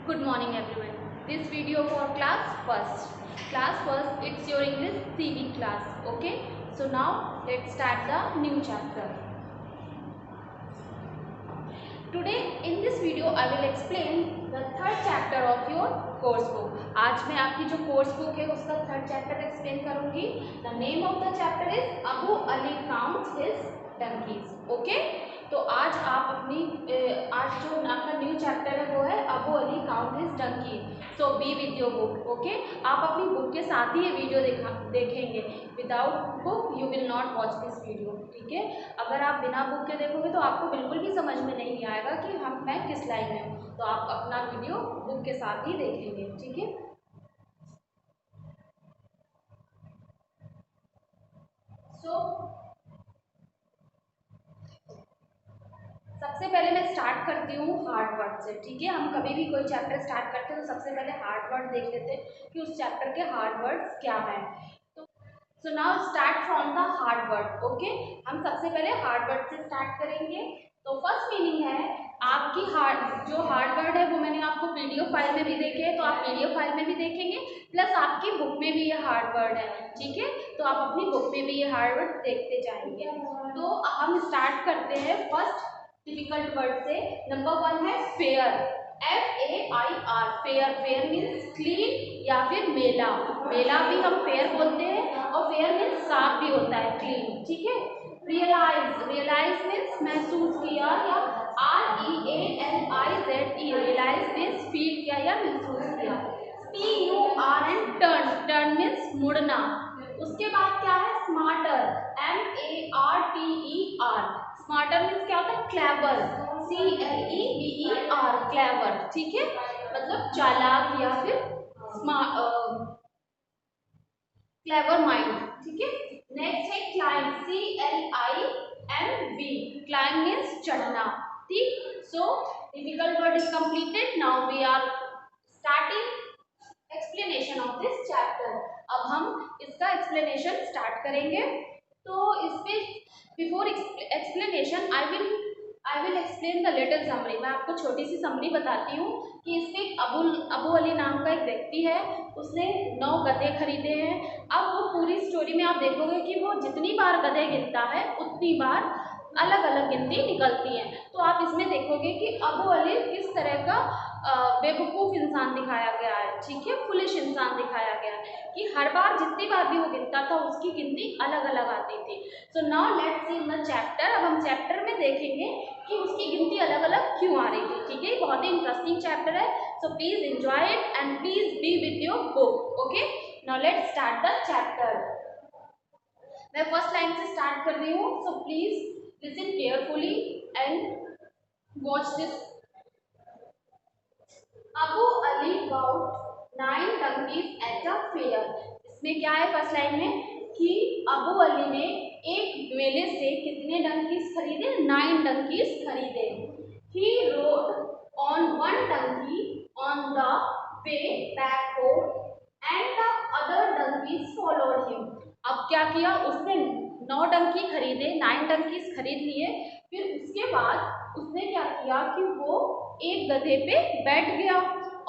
Good morning everyone. This video for class first. Class first, it's your English CV class. Okay. So now let's start the new chapter. Today in this video I will explain the third chapter of your course book. आज मैं आपकी जो course book है उसका third chapter explain करूंगी. The name of the chapter is Abu Ali counts his donkeys. Okay. तो आज आप अपनी आज जो आपका न्यू चैप्टर है वो है Abu Ali count his donkey. So be with your book. Okay. आप अपनी बुक के साथ ही ये वीडियो देखेंगे. Without book you will not watch this video. ठीक है. अगर आप बिना बुक के देखोगे तो आपको बिल्कुल भी समझ में नहीं आएगा कि मैं किस लाइन में हूँ. तो आप अपना वीडियो बुक के साथ ही देखेंगे. ठीक है. सो सबसे पहले मैं स्टार्ट करती हूँ हार्ड वर्ड से. ठीक है. हम कभी भी कोई चैप्टर स्टार्ट करते हैं तो सबसे पहले हार्ड वर्ड देख लेते हैं कि उस चैप्टर के हार्ड वर्ड्स क्या हैं. तो so now start from the hard word. Okay. हम सबसे पहले हार्ड वर्ड से स्टार्ट करेंगे. तो फर्स्ट मीनिंग है आपकी जो हार्ड वर्ड है वो मैंने आपको पीडीएफ फाइल में भी देखे हैं, तो आप पीडीएफ फाइल में भी देखेंगे, प्लस आपकी बुक में भी ये हार्ड वर्ड है. ठीक है. तो आप अपनी बुक में भी ये हार्ड वर्ड देखते जाएंगे. तो हम स्टार्ट करते हैं फर्स्ट डिफिकल्ट वर्ड से. नंबर वन है fair. FAIR. Fair. Fair means clean या फिर मेला. मेला भी हम फेयर बोलते हैं और फेयर मीन्स साफ भी होता है, क्लीन. ठीक है. रियलाइज. रियलाइज मीन्स महसूस किया या REALIZE. रियलाइज मीन्स फील किया या महसूस किया. TURN. टर्न. टर्न मीन्स मुड़ना. उसके बाद क्या है स्मार्टर. MARTER. स्मार्टर मीन्स क्या होता है क्लेवर. CLEVER. क्लेवर. ठीक है. मतलब चालाक या फिर क्लेवर माइंड. ठीक है. नेक्स्ट है क्लाइंब. CLIMB. क्लाइंब मीन्स चढ़ना. ठीक. So difficult word is completed. Now we are starting explanation of this chapter. अब हम इसका एक्सप्लेनेशन स्टार्ट करेंगे. तो इस पे before explanation I will explain the little summary. मैं आपको छोटी सी समरी बताती हूँ कि इसमें अबू अली नाम का एक व्यक्ति है. उसने 9 गधे खरीदे हैं. अब वो पूरी स्टोरी में आप देखोगे कि वो जितनी बार गधे गिनता है उतनी बार अलग अलग गिनती निकलती है. तो आप इसमें देखोगे कि अबू अली किस तरह का बेवकूफ़ इंसान दिखाया गया है. ठीक है. फुलिश इंसान दिखाया गया है कि हर बार जितनी बार भी वो गिनता था उसकी गिनती अलग अलग आती थी. So now let's see in the chapter. अब हम चैप्टर में देखेंगे कि उसकी गिनती अलग अलग क्यों आ रही थी. ठीक है. बहुत ही इंटरेस्टिंग चैप्टर है. So please enjoy it and please be with your book. Okay. Now let's start the chapter. मैं फर्स्ट लाइन से स्टार्ट कर रही हूँ. So please listen carefully and watch this. Abu Ali bought 9 donkeys at a fair. इसमें क्या है first line में कि अबू अली ने एक मेले से कितने डंकीज खरीदे. 9 donkeys खरीदे. He rode on 1 donkey on the way back home and the other donkeys followed him. अब क्या किया उसने 9 डंकी खरीदे. 9 donkeys खरीद लिए. फिर उसके बाद उसने क्या किया कि वो एक गधे पे बैठ गया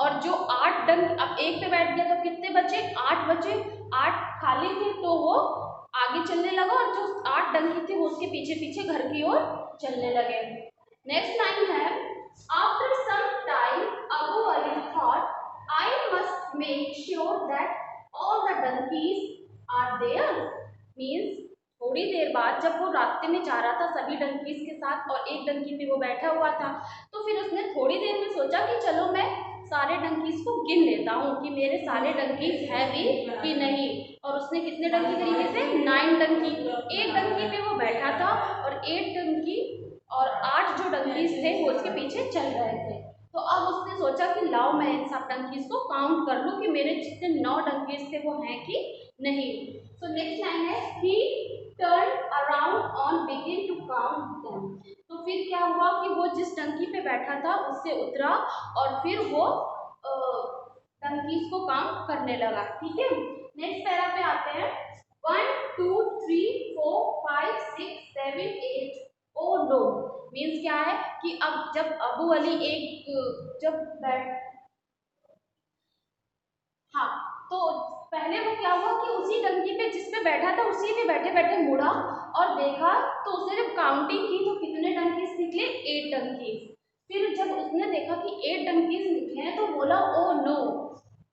और जो 8 डंकी, अब एक पे बैठ गया तो कितने बचे 8 बचे. 8 खाली थे तो वो आगे चलने लगा और जो 8 डंकी थे वो उसके पीछे पीछे घर की ओर चलने लगे. नेक्स्ट लाइन है after some time Abu Ali thought I must make sure that all the donkeys are there. Means थोड़ी देर बाद जब वो रास्ते में जा रहा था सभी डंकीज के साथ और एक डंकी पे वो बैठा हुआ था, तो फिर उसने थोड़ी देर में सोचा कि चलो मैं सारे डंकीज को गिन लेता हूँ कि मेरे सारे डंकीज है भी कि नहीं. और उसने कितने डंकी खरीदे थे 9 डंकी. एक डंकी पे वो बैठा था और 8 डंकी और 8 जो डंकीज थे वो उसके पीछे चल रहे थे. तो अब उसने सोचा कि लाओ मैं इन सब डंकीज को काउंट कर लूँ कि मेरे जितने 9 डंकीज थे वो हैं कि नहीं. सो नेक्स्ट लाइन है he turn around on begin to count them. तो फिर क्या हुआ कि वो जिस डंकी पे बैठा था उससे उतरा और फिर वो डंकीज को काउंट करने लगा. ठीक है. नेक्स्ट पैरा पे आते हैं. 1 2 3 4 5 6 7 8. Oh no. मीन्स क्या है कि अब जब अबू अली जब हाँ, तो पहले वो क्या हुआ कि उसी डंकी पे जिस पे बैठा था उसी पे बैठे बैठे मुड़ा और देखा, तो उसने जब काउंटिंग की तो कितने डंकीज निकले, 8 डंकीज। फिर जब उसने देखा कि 8 डंकीज निकले हैं तो बोला ओ नो।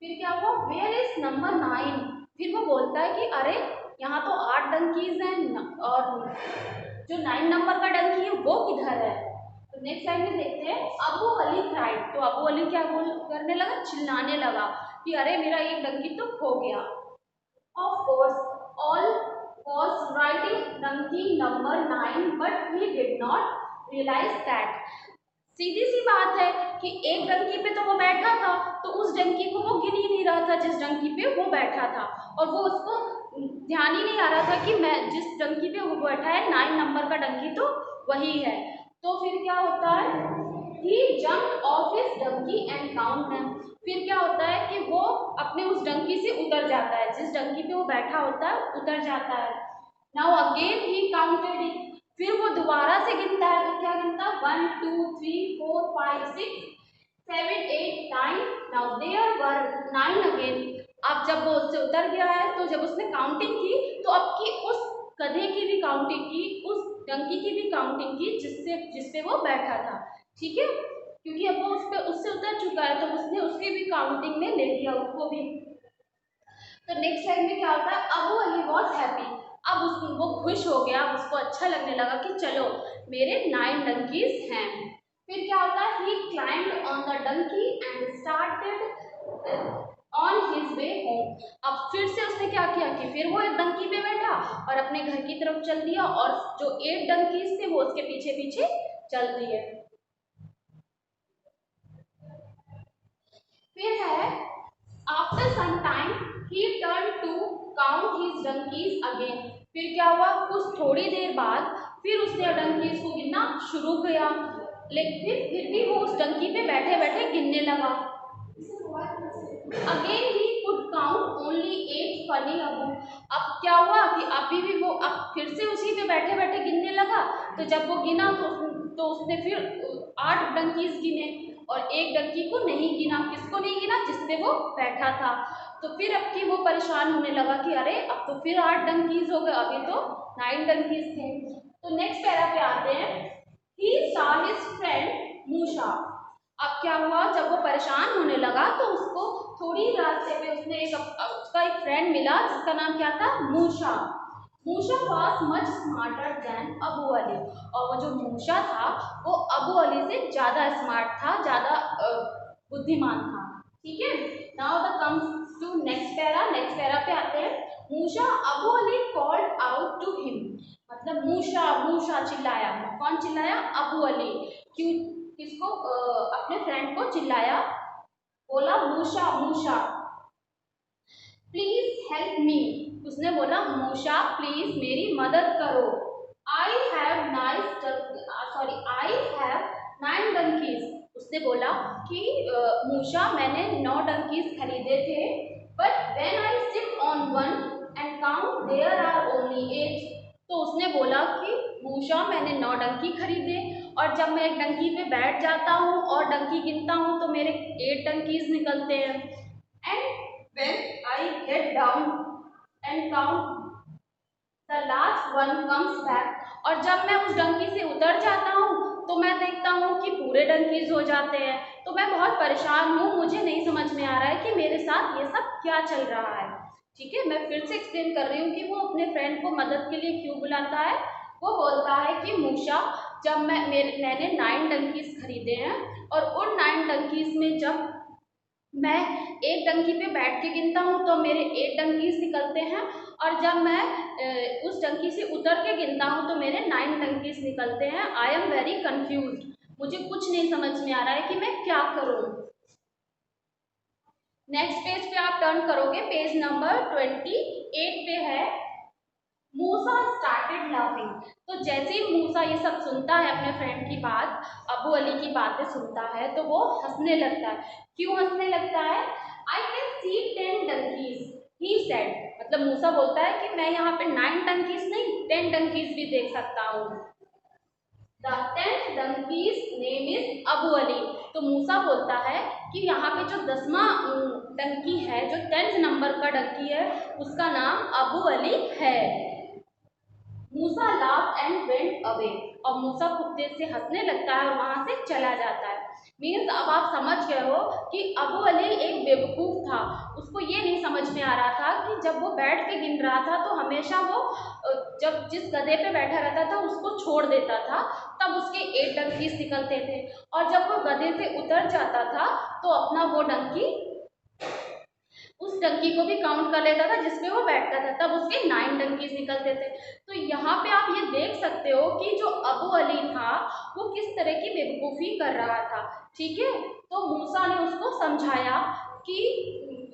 फिर क्या हुआ, वेयर इज नंबर 9। फिर वो बोलता है कि अरे यहाँ तो 8 डंकीज हैं और जो 9 नंबर का डंकी है वो किधर है। तो नेक्स्ट लाइन में देखते हैं, अबू अली क्राइड। तो अबू अली क्या बोल करने लगा, चिल्लाने लगा कि अरे मेरा एक डंकी तो खो गया। Of course all was writing donkey number 9 but he did not realize that। सीधी सी बात है कि एक डंकी पे तो वो बैठा था, तो उस डंकी को वो गिन ही नहीं रहा था जिस डंकी पे वो बैठा था, और वो उसको ध्यान ही नहीं आ रहा था कि मैं जिस डंकी पे वो बैठा है 9 नंबर का डंकी तो वही है। तो फिर क्या होता है, he jump off his donkey and count them. फिर क्या होता है कि वो अपने उस डंकी से उतर जाता है, जिस डंकी पे वो बैठा होता है उतर जाता है। Now again he counted it. फिर वो दोबारा से गिनता है, तो क्या गिनता है, 1 2 3 4 5 6 7 8 9। Now there were 9 again. अब जब वो उससे उतर गया है तो जब उसने काउंटिंग की तो अब की उस गधे की भी काउंटिंग की, उस डंकी की भी काउंटिंग की जिसपे वो बैठा था। ठीक है, क्योंकि अब वो उस पे उससे उतर चुका है तो उसने उसकी भी काउंटिंग में ले लिया उसको भी। तो नेक्स्ट लाइन में क्या होता है, अबू अली वॉज हैप्पी। अब वो खुश हो गया, उसको अच्छा लगने लगा कि चलो मेरे 9 डंकीज हैं। फिर क्या होता है, he climbed on the donkey and started on his way home. अब फिर से उसने क्या किया कि फिर वो एक डंकी पे बैठा और अपने घर की तरफ चल दिया, और जो 8 डंकीज थे वो उसके पीछे पीछे चल दिए। फिर है, after some time he turn to count his donkeys again. फिर क्या हुआ, कुछ थोड़ी देर बाद फिर उसने डंकीज को गिनना शुरू किया, लेकिन फिर भी वो उस डंकी पे बैठे बैठे गिनने लगा। Again he could count only 8 funny Abu. अब क्या हुआ कि अभी भी वो अब फिर से उसी पे बैठे बैठे गिनने लगा, तो जब वो गिना तो उसने फिर 8 डंकीज गिने और एक डंकी को नहीं गिना। किसको नहीं गिना, जिसपे वो बैठा था। तो फिर अब की वो परेशान होने लगा कि अरे अब तो फिर 8 डंकीज हो गए, अभी तो 9 डंकीज थे। तो नेक्स्ट पैरा पे आते हैं, ही saw his friend मूशा। अब क्या हुआ, जब वो परेशान होने लगा तो उसको थोड़ी रास्ते पे उसने उसका एक फ्रेंड मिला जिसका नाम क्या था, Moosa. Moosa was much smarter than Abu Ali. और वो जो मूशा था वो अबू अली से ज़्यादा स्मार्ट था, ज़्यादा बुद्धिमान था। ठीक है, now the comes to next para. Next para पे आते हैं, Moosa Abu Ali called out to him. मतलब मूशा मूशा चिल्लाया। कौन चिल्लाया, अबू अली। क्यों, किसको, अपने फ्रेंड को चिल्लाया, बोला मूशा मूशा प्लीज हेल्प मी। उसने बोला मूशा प्लीज मेरी मदद करो। I have I have 9 donkeys. उसने बोला कि मूशा मैंने 9 डंकीज खरीदे थे, but when I sit on one and count there are only 8। तो उसने बोला कि मूशा मैंने 9 डंकी खरीदे, और जब मैं एक डंकी पे बैठ जाता हूँ और डंकी गिनता हूँ तो मेरे 8 डंकीज निकलते हैं। And when I get down and count, the last one comes back। और जब मैं उस डंकी से उतर जाता हूँ तो मैं देखता हूँ कि पूरे डंकीज हो जाते हैं। तो मैं बहुत परेशान हूँ, मुझे नहीं समझ में आ रहा है कि मेरे साथ ये सब क्या चल रहा है। ठीक है, मैं फिर से एक्सप्लेन कर रही हूँ कि वो अपने फ्रेंड को मदद के लिए क्यों बुलाता है। वो बोलता है कि मूशा, जब मैंने 9 डंकीज खरीदे हैं, और उन 9 डंकीज में जब मैं एक डंकी पे बैठ के गिनता हूँ तो मेरे 8 डंकीज निकलते हैं, और जब मैं उस डंकी से उतर के गिनता हूँ तो मेरे 9 डंकीज निकलते हैं। I am very confuse. मुझे कुछ नहीं समझ में आ रहा है कि मैं क्या करूँ। नेक्स्ट पेज पे आप टर्न करोगे, पेज नंबर 28 पे है, मूसा स्टार्टेड लाफिंग। तो जैसे ही मूसा ये सब सुनता है, अपने फ्रेंड की बात, अबू अली की बातें सुनता है, तो वो हंसने लगता है। क्यों हंसने लगता है, आई can see 10 donkeys he said. मतलब मूसा बोलता है कि मैं यहाँ पे 9 डंकीज नहीं 10 डंकीज भी देख सकता हूँ। The 10th donkey's name is Abu Ali. तो मूसा बोलता है कि यहाँ पे जो 10वां डंकी है, जो 10th नंबर का डंकी है, उसका नाम अबू अली है। मूसा लाफ एंड वेंट अवे, और मूसा खूब तेज से हंसने लगता है और वहां से चला जाता है। मीन्स अब आप समझ गए हो कि अबू अली एक बेवकूफ़ था। उसको ये नहीं समझ में आ रहा था कि जब वो बैठ के गिन रहा था तो हमेशा वो जब जिस गधे पे बैठा रहता था उसको छोड़ देता था, तब उसके 8 डंकीज निकलते थे, और जब वो गधे से उतर जाता था तो अपना वो डंकी, उस डंकी को भी काउंट कर लेता था जिसपे वो बैठता था, तब उसके 9 डंकीज निकलते थे। तो यहाँ पे आप ये देख सकते हो कि जो अबू अली था वो किस तरह की बेवकूफ़ी कर रहा था। ठीक है, तो मूसा ने उसको समझाया कि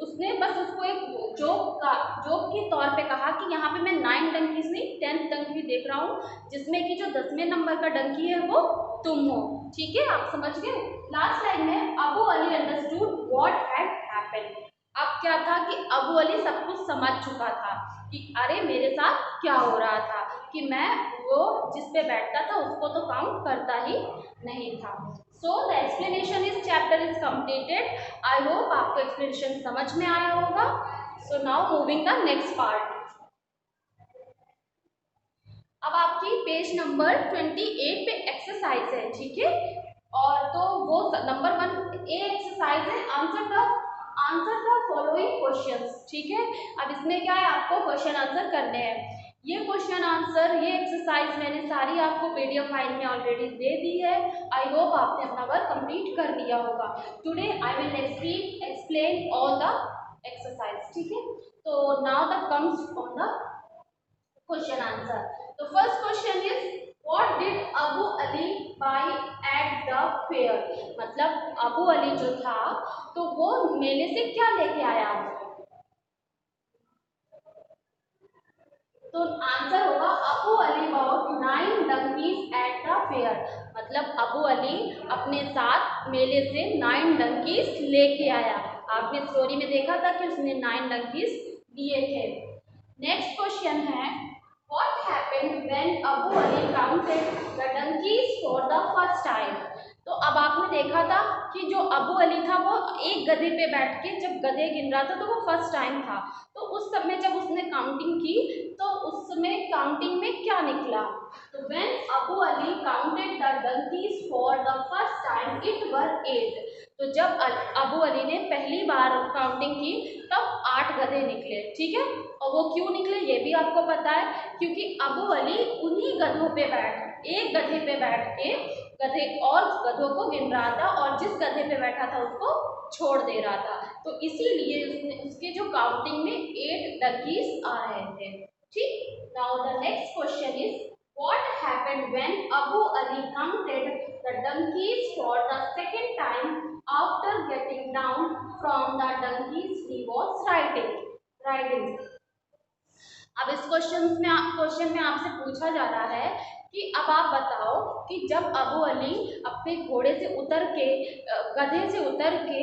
उसने बस उसको एक जोक के तौर पे कहा कि यहाँ पे मैं 9 डंकीज नहीं 10th डंकी देख रहा हूँ, जिसमें कि जो 10वें नंबर का डंकी है वो तुम हो। ठीक है, आप समझ गए। लास्ट लाइन में Abu Ali understood what had happened. अब क्या था कि अबू अली सब कुछ समझ चुका था कि अरे मेरे साथ क्या हो रहा था, कि मैं वो जिस पे बैठता था उसको तो काउंट करता ही नहीं था। So the explanation is chapter is completed. I hope आपको एक्सप्लेनेशन समझ में आया होगा। So now moving the next part. अब आपकी पेज नंबर 28 पे एक्सरसाइज है। ठीक है, और तो वो नंबर 1 ए एक्सरसाइज है, आंसर द फॉलोइंग क्वेश्चंस। ठीक है, अब इसमें क्या है, आपको क्वेश्चन आंसर करने हैं। ये क्वेश्चन आंसर, ये एक्सरसाइज मैंने सारी आपको पीडीएफ फाइल में ऑलरेडी दे दी है। आई होप आपने अपना वर्क कंप्लीट कर लिया होगा। Today I will explain all the exercise. ठीक है, तो now the comes on the question answer. तो first question is what did Abu Ali buy at the fair. मतलब अबू अली जो था तो वो मेले से क्या लेके आया। तो आंसर होगा Abu Ali bought 9 donkeys at the fair. मतलब अबू अली अपने साथ मेले से 9 डंकीज लेके आया। आपने स्टोरी में देखा था कि उसने 9 डंकीज दिए थे। नेक्स्ट क्वेश्चन है what happened when Abu Ali counted the donkeys for the first time. तो अब आपने देखा था कि जो अबू अली था वो एक गधे पे बैठ के जब गधे गिन रहा था तो वो फर्स्ट टाइम था। तो उस समय जब उसने काउंटिंग की तो उस समय काउंटिंग में क्या निकला। तो when Abu Ali counted the donkeys for the first time it were 8। तो जब अबू अली ने पहली बार काउंटिंग की तब 8 गधे निकले। ठीक है, और वो क्यों निकले ये भी आपको पता है, क्योंकि अबू अली उन्हीं गधों पे एक गधे पे बैठ के गधे और गधों को गिन रहा था और जिस गधे पे बैठा था उसको छोड़ दे रहा था। तो इसीलिए उसके जो काउंटिंग में 8 डंकीज आ रहे थे। ठीक, now the next question is what happened when Abu Ali counted the donkeys for the second time after getting down from the donkeys he was riding। अब इस क्वेश्चन में आपसे पूछा जा रहा है कि अब आप बताओ कि जब अबू अली अपने घोड़े से उतर के गधे से उतर के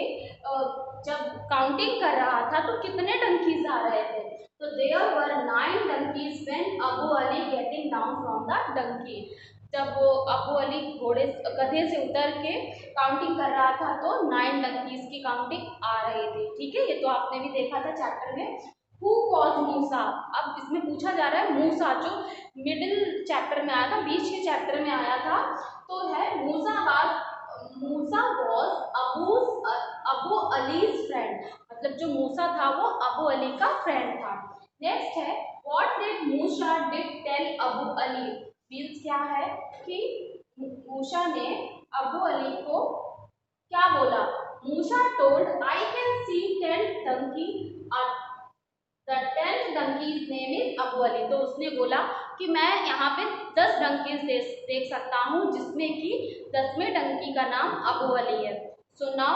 जब काउंटिंग कर रहा था तो कितने डंकीज आ रहे थे। तो there were 9 donkeys when Abu Ali getting down from the donkey. जब वो अबू अली गधे से उतर के काउंटिंग कर रहा था तो 9 डंकीज की काउंटिंग आ रही थी। ठीक है, ये तो आपने भी देखा था चैप्टर में। हु वॉज मूसा। अब इसमें पूछा जा रहा है मूसा, जो मिडिल चैप्टर में आया था, बीच के चैप्टर में आया था, तो है मूसा वॉज अबू अलीज फ्रेंड। मतलब जो मूसा था वो अबू अली का फ्रेंड था। नेक्स्ट है what did Musa did tell Abu Ali. Means क्या है कि मूसा ने अबू अली को क्या बोला। Moosa told I can see 10 donkey the 10th donkey's name is Abu Ali. तो उसने बोला कि मैं यहाँ पे 10 डंकीज देख सकता हूँ जिसमें कि 10वें डंकी का नाम अबू अली है। So now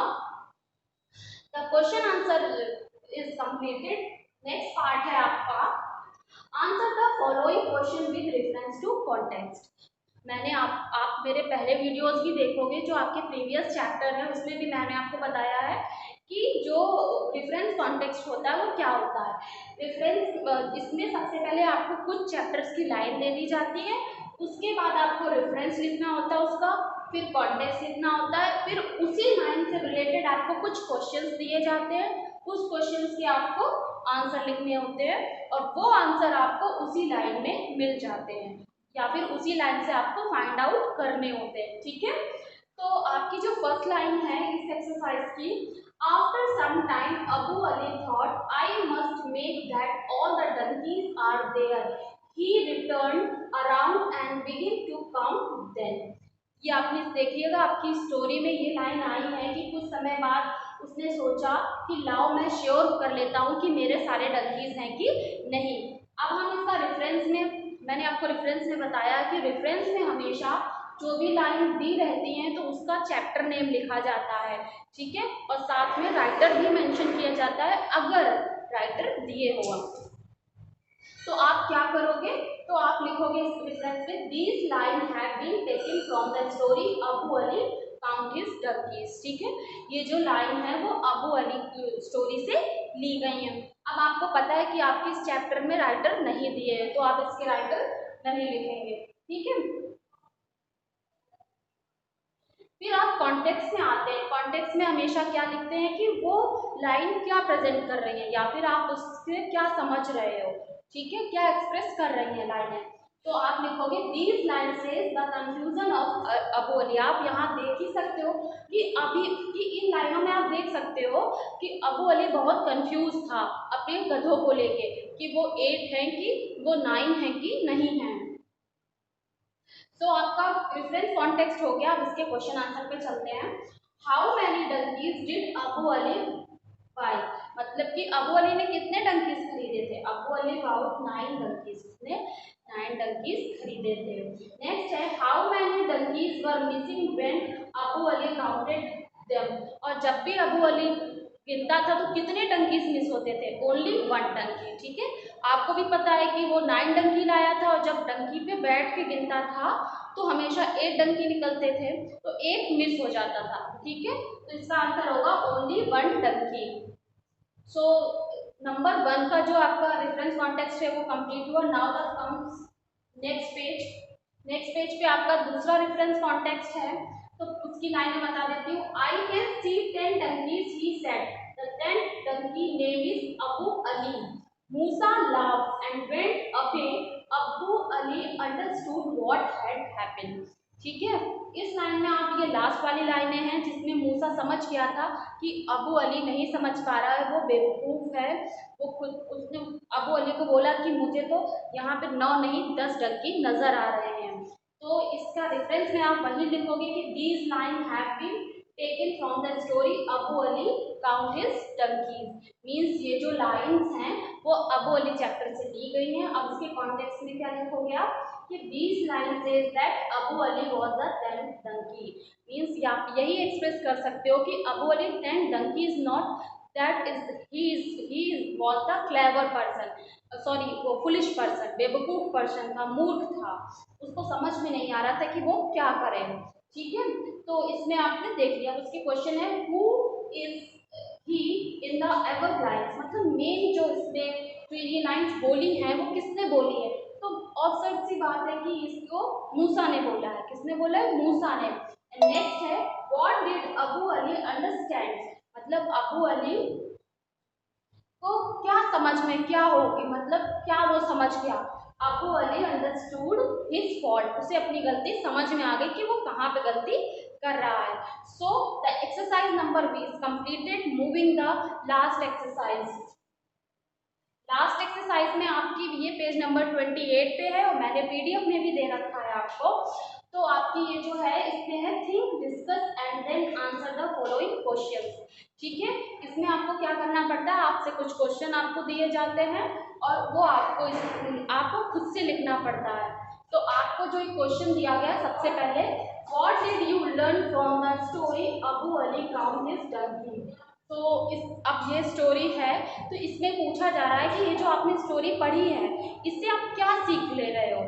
the question answer is completed. Next part है आपका answer the following question with reference to context. मैंने आप मेरे पहले वीडियोस भी देखोगे जो आपके प्रीवियस चैप्टर है, उसमें भी मैंने आपको बताया है कि जो रेफरेंस कॉन्टेक्स्ट होता है वो क्या होता है। रेफरेंस, इसमें सबसे पहले आपको कुछ चैप्टर्स की लाइन दे दी जाती है, उसके बाद आपको रेफरेंस लिखना होता है उसका, फिर कॉन्टेक्स्ट लिखना होता है, फिर उसी लाइन से रिलेटेड आपको कुछ क्वेश्चंस दिए जाते हैं, उस क्वेश्चंस के आपको आंसर लिखने होते हैं और वो आंसर आपको उसी लाइन में मिल जाते हैं या फिर उसी लाइन से आपको फाइंड आउट करने होते हैं। ठीक है, तो आपकी जो फर्स्ट लाइन है इस एक्सरसाइज की, after some time Abu Ali thought I must make that all the donkeys are there, he return around and begin to count them. ये आपने देखिएगा आपकी स्टोरी में ये लाइन आई है कि कुछ समय बाद उसने सोचा कि लाओ मैं श्योर कर लेता हूँ कि मेरे सारे डंकीज हैं कि नहीं। अब हम इसका रेफरेंस में, मैंने आपको रेफरेंस में बताया कि रेफरेंस में हमेशा जो भी लाइन दी रहती हैं तो उसका चैप्टर नेम लिखा जाता है। ठीक है, और साथ में राइटर भी मेंशन किया जाता है अगर राइटर दिए हुआ। तो आप क्या करोगे, तो आप लिखोगे इस रेफरेंस में, these line have been taken from the story Abu Ali count his donkeys। ठीक है, ये जो लाइन है वो अबू अली स्टोरी से ली गई है। अब आपको पता है कि आपके इस चैप्टर में राइटर नहीं दिए हैं तो आप इसके राइटर नहीं लिखेंगे। ठीक है, फिर आप कॉन्टेक्स्ट में आते हैं। कॉन्टेक्स्ट में हमेशा क्या लिखते हैं कि वो लाइन क्या प्रेजेंट कर रही है या फिर आप उससे क्या समझ रहे हो। ठीक है, क्या एक्सप्रेस कर रही है लाइनें, तो आप लिखोगे these line says the confusion of Abu Ali. आप यहाँ देख ही सकते हो कि अभी कि इन लाइनों में आप देख सकते हो कि अबू अली बहुत कंफ्यूज था अपने गधों को लेके कि वो 8 हैं कि वो 9 हैं कि नहीं हैं। तो आपका रेफरेंस कॉन्टेक्स्ट हो गया। अब इसके क्वेश्चन आंसर पे चलते हैं। How many donkeys did Abu Ali buy, मतलब कि अबू अली ने कितने डंकीज खरीदे थे। अबू अली अबाउट 9 डंकीज, कितने 9 डंकीज खरीदे थे। नेक्स्ट है how many donkeys were missing when Abu Ali counted them, और जब भी अबू अली गिनता था तो कितने डंकीज मिस होते थे, ओनली 1 डंकी। ठीक है, आपको भी पता है कि वो 9 डंकी लाया था और जब डंकी पे बैठ के गिनता था तो हमेशा 8 डंकी निकलते थे तो 1 मिस हो जाता था। ठीक है, तो इसका आंसर होगा ओनली 1 डंकी। सो नंबर 1 का जो आपका रेफरेंस कॉन्टेक्स्ट है वो कंप्लीट हुआ। Now the comes next page. Next page पे आपका दूसरा रेफरेंस कॉन्टेक्स्ट है, तो उसकी लाइन में बता देती हूँ। आई can see 10 donkeys, he said. The 10th donkey name is Abu Ali. Musa laughed and went away. Abu Ali understood what had happened. ठीक है, इस लाइन में आप ये लास्ट वाली लाइनें हैं जिसमें मूसा समझ गया था कि अबू अली नहीं समझ पा रहा है, वो बेवकूफ़ है। वो खुद उसने अबू अली को बोला कि मुझे तो यहाँ पे 9 नहीं 10 डंकी नजर आ रहे हैं। तो इसका रेफरेंस में आप वही लिखोगे कि these line have been taken from the story Abu Ali count his donkeys। Means ये जो लाइन्स हैं वो अबू अली चैप्टर से ली गई हैं। अब इसके कॉन्टेक्स्ट में क्या लिखोगे आप कि these line says that Abu Ali was the 10th donkey। Means आप यही एक्सप्रेस कर सकते हो कि Abu Ali 10 donkey is not that is he was the clever person, sorry वो फुलिश पर्सन, बेवकूफ़ पर्सन था, मूर्ख था, उसको समझ में नहीं आ रहा था कि वो क्या करे। ठीक है, तो इसमें आपने देख लिया। उसके क्वेश्चन है who is he in the ever lines, मतलब मेन जो इसमें जो ये लाइन्स बोली हैं वो किसने बोली है, तो ऑब्सर्व सी बात है कि इसको मूसा ने बोला है। किसने बोला है, मूसा ने। नेक्स्ट है what did Abu Ali understand, मतलब अबू अली को क्या समझ में क्या होगी, मतलब क्या वो समझ गया। Abu Ali understood his fault, उसे अपनी गलती समझ में आ गई कि वो कहाँ पे गलती कर रहा है। So the exercise number 20 completed. Moving the last exercise. Last exercise में आपकी ये पेज नंबर 28 पे है और मैंने पीडीएफ में भी दे रखा है आपको। तो आपकी ये जो है इसमें है think discuss and then answer the following questions. ठीक है, इसमें आपको क्या करना पड़ता है, आपसे कुछ क्वेश्चन आपको दिए जाते हैं और वो आपको खुद से लिखना पड़ता है। तो आपको जो एक क्वेश्चन दिया गया सबसे पहले, what did you learn from the story Abu Ali count his donkey। तो अब ये स्टोरी है तो इसमें पूछा जा रहा है कि ये जो आपने स्टोरी पढ़ी है इससे आप क्या सीख ले रहे हो,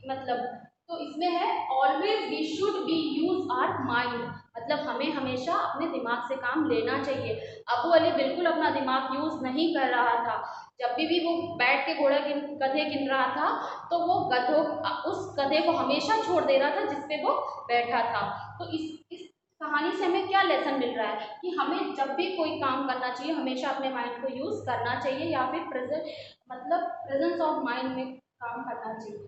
मतलब तो इसमें है always we should be use our mind, मतलब हमें हमेशा अपने दिमाग से काम लेना चाहिए। अबू अली बिल्कुल अपना दिमाग यूज़ नहीं कर रहा था। जब भी वो बैठ के गधे गिन रहा था तो वो उस गधे को हमेशा छोड़ दे रहा था जिस पे वो बैठा था। तो इस कहानी से हमें क्या लेसन मिल रहा है कि हमें जब भी कोई काम करना चाहिए हमेशा अपने माइंड को यूज़ करना चाहिए या फिर प्रेजेंस ऑफ माइंड में काम करना चाहिए।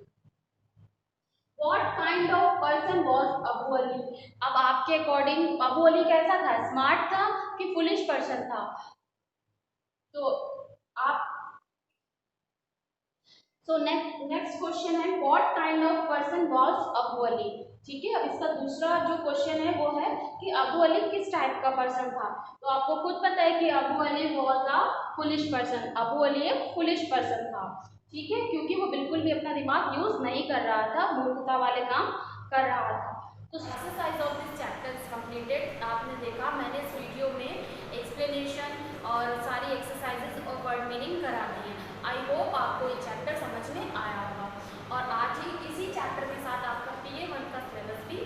What kind of person was Abu Ali? अब आपके अकॉर्डिंग अबू अली कैसा था, स्मार्ट था कि फुलिश पर्सन था? तो आप नेक्स्ट क्वेश्चन है what kind of person was Abu Ali. ठीक है, अब इसका दूसरा जो क्वेश्चन है वो है कि अबू अली किस टाइप का पर्सन था। तो आपको खुद पता है कि Abu Ali was a foolish person. Abu Ali एक फुलिश पर्सन था। ठीक है, क्योंकि वो बिल्कुल भी अपना दिमाग यूज नहीं कर रहा था, मूर्खता वाले काम कर रहा था। तो exercise of this chapter is completed. आपने देखा मैंने इस वीडियो में एक्सप्लेनेशन और सारी एक्सरसाइजेज और वर्ड मीनिंग करा दी है। आई होप आपको ये चैप्टर समझ में आया होगा। और आज ही इसी चैप्टर के साथ आपका PA1 का सिलेबस भी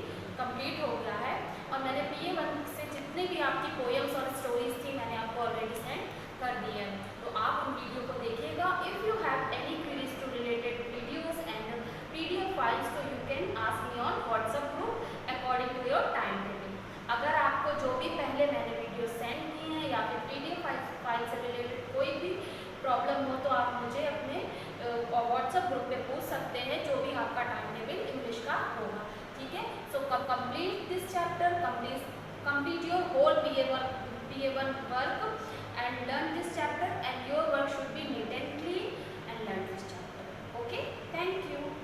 कंप्लीट हो गया है। और मैंने PA1 से जितने भी आपकी पोएम्स और स्टोरीज थी मैंने आपको ऑलरेडी सेंड कर दी है। तो आप उन वीडियो को देखिएगा। If you have any queries to related videos and PDF files तो you can ask me on WhatsApp group according to your time table. अगर आपको जो भी पहले मैंने वीडियो सेंड किए हैं या फिर PDF फाइल से रिलेटेड कोई भी प्रॉब्लम हो तो आप मुझे अपने व्हाट्सएप ग्रुप पे पूछ सकते हैं, जो भी आपका टाइम टेबल इंग्लिश का होगा। ठीक है, so complete this chapter, complete your whole PA1 work and learn this chapter, and your work should be neat and clean, and learn this chapter. Okay, thank you.